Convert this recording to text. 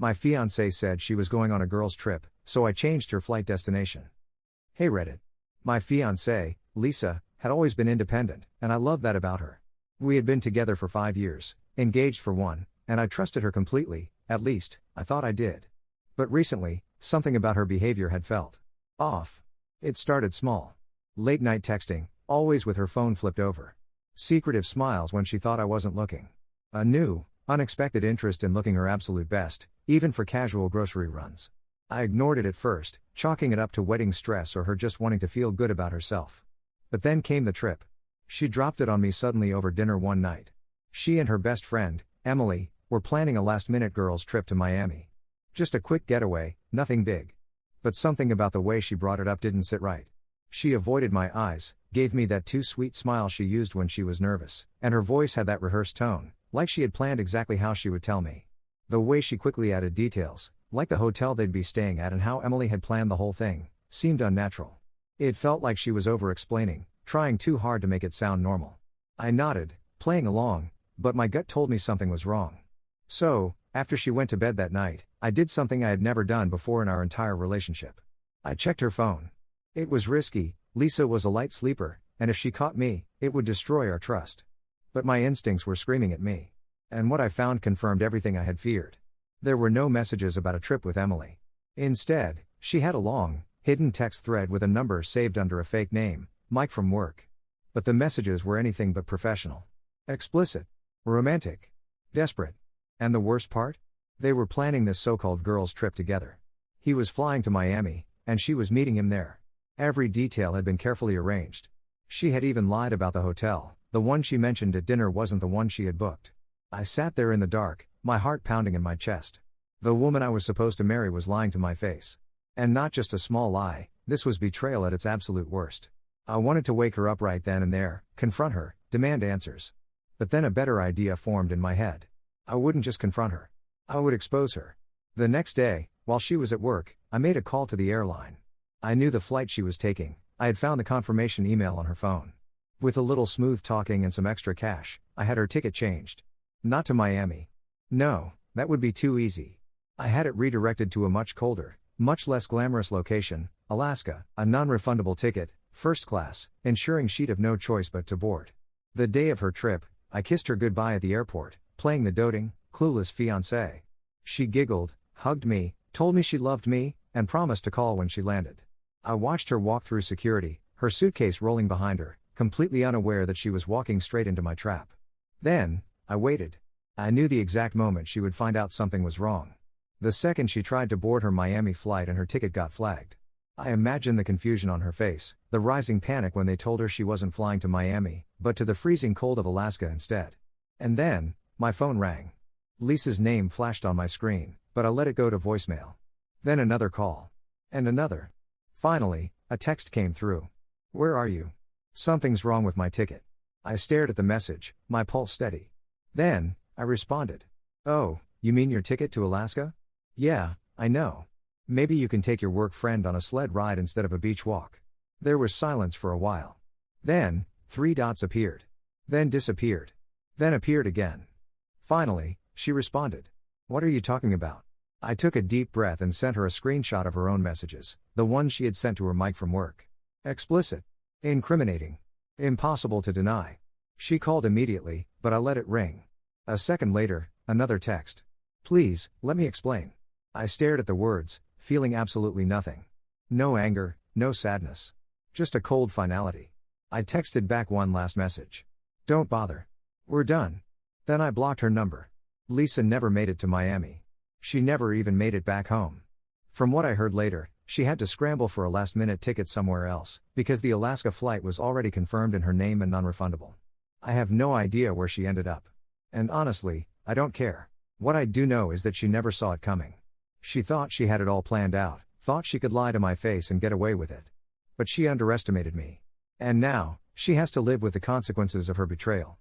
My fiancée said she was going on a girls' trip, so I changed her flight destination. Hey Reddit. My fiancée, Lisa, had always been independent, and I loved that about her. We had been together for 5 years, engaged for 1, and I trusted her completely, at least, I thought I did. But recently, something about her behavior had felt off. It started small. Late night texting, always with her phone flipped over. Secretive smiles when she thought I wasn't looking. A new, unexpected interest in looking her absolute best, even for casual grocery runs. I ignored it at first, chalking it up to wedding stress or her just wanting to feel good about herself. But then came the trip. She dropped it on me suddenly over dinner one night. She and her best friend, Emily, were planning a last-minute girls' trip to Miami. Just a quick getaway, nothing big. But something about the way she brought it up didn't sit right. She avoided my eyes, gave me that too sweet smile she used when she was nervous, and her voice had that rehearsed tone, like she had planned exactly how she would tell me. The way she quickly added details, like the hotel they'd be staying at and how Emily had planned the whole thing, seemed unnatural. It felt like she was over-explaining, trying too hard to make it sound normal. I nodded, playing along, but my gut told me something was wrong. So, after she went to bed that night, I did something I had never done before in our entire relationship. I checked her phone. It was risky. Lisa was a light sleeper, and if she caught me, it would destroy our trust. But my instincts were screaming at me. And what I found confirmed everything I had feared. There were no messages about a trip with Emily. Instead, she had a long, hidden text thread with a number saved under a fake name, Mike from work. But the messages were anything but professional. Explicit. Romantic. Desperate. And the worst part? They were planning this so-called girls' trip together. He was flying to Miami, and she was meeting him there. Every detail had been carefully arranged. She had even lied about the hotel. The one she mentioned at dinner wasn't the one she had booked. I sat there in the dark, my heart pounding in my chest. The woman I was supposed to marry was lying to my face. And not just a small lie, this was betrayal at its absolute worst. I wanted to wake her up right then and there, confront her, demand answers. But then a better idea formed in my head. I wouldn't just confront her. I would expose her. The next day, while she was at work, I made a call to the airline. I knew the flight she was taking. I had found the confirmation email on her phone. With a little smooth talking and some extra cash, I had her ticket changed. Not to Miami. No, that would be too easy. I had it redirected to a much colder, much less glamorous location, Alaska, a non-refundable ticket, first class, ensuring she'd have no choice but to board. The day of her trip, I kissed her goodbye at the airport, playing the doting, clueless fiancé. She giggled, hugged me, told me she loved me, and promised to call when she landed. I watched her walk through security, her suitcase rolling behind her, completely unaware that she was walking straight into my trap. Then, I waited. I knew the exact moment she would find out something was wrong. The second she tried to board her Miami flight and her ticket got flagged. I imagined the confusion on her face, the rising panic when they told her she wasn't flying to Miami, but to the freezing cold of Alaska instead. And then, my phone rang. Lisa's name flashed on my screen, but I let it go to voicemail. Then another call. And another. Finally, a text came through. Where are you? Something's wrong with my ticket. I stared at the message, my pulse steady. Then, I responded. Oh, you mean your ticket to Alaska? Yeah, I know. Maybe you can take your work friend on a sled ride instead of a beach walk. There was silence for a while. Then, 3 dots appeared. Then disappeared. Then appeared again. Finally, she responded. What are you talking about? I took a deep breath and sent her a screenshot of her own messages, the ones she had sent to her Mike from work. Explicit. Incriminating. Impossible to deny. She called immediately, but I let it ring. A second later, another text. Please, let me explain. I stared at the words, feeling absolutely nothing. No anger, no sadness. Just a cold finality. I texted back one last message. Don't bother. We're done. Then I blocked her number. Lisa never made it to Miami. She never even made it back home. From what I heard later, she had to scramble for a last-minute ticket somewhere else, because the Alaska flight was already confirmed in her name and non-refundable. I have no idea where she ended up. And honestly, I don't care. What I do know is that she never saw it coming. She thought she had it all planned out, thought she could lie to my face and get away with it. But she underestimated me. And now, she has to live with the consequences of her betrayal.